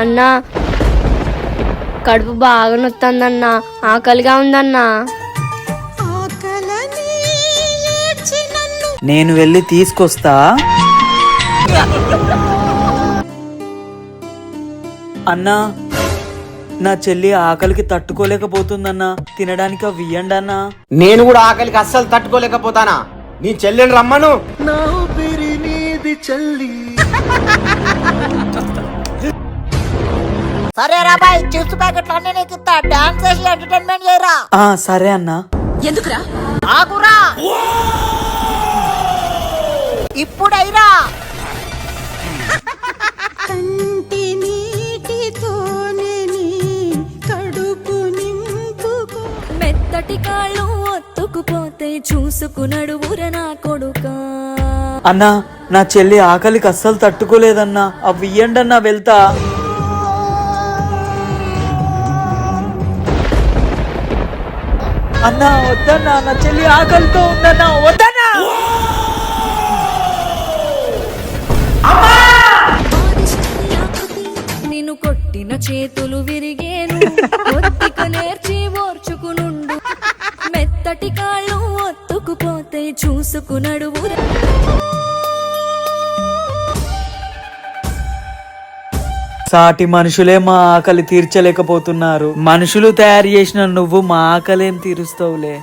అన్నా కడుపు బాగా నొత్తందన్నా, ఆకలిగా ఉందన్నా. నేను వెళ్ళి తీసుకొస్తా. అన్నా, నా చెల్లి ఆకలికి తట్టుకోలేకపోతుందన్నా, తినడానికి అవి ఇయ్యండి అన్నా. నేను కూడా ఆకలికి అస్సలు తట్టుకోలేకపోతానా. నీ చెల్లెని రమ్మను. సరే రా బాయ్, చిప్స్ ప్యాకెట్లు అన్ని నీకు ఇస్తా. డాన్స్ చేసి ఎంటర్టైన్మెంట్ చేయరా. సరే అన్నా. ఎందుకురా? ఆగురా, ఇప్పుడైరా. కంటి నీటితోనే నీ కడుపు నింపుకో. మెత్తటి కాళ్ళు ఒత్తుకుపోతే చూసుకునడు ఊర నా కొడుకా. అన్నా, నా చెల్లి ఆకలికి అస్సలు తట్టుకోలేదన్నా, అవి ఇయ్యండి అన్నా, వెళ్తా. అన్నా వద్దన్నా, నా చెల్లి ఆకలితో ఉందన్నా, వద్దన్నా. నిన్ను కొట్టిన చేతులు విరిగేను, ఒత్తిక నేర్చి ఓర్చుకునుండు. మెత్తటి కాళ్ళు ఒత్తుకుపోతే చూసుకునడు ఊర. సాటి మనుషులే మా ఆకలి తీర్చలేకపోతున్నారు. మనుషులు తయారు చేసిన నువ్వు మా ఆకలేం తీరుస్తావులే.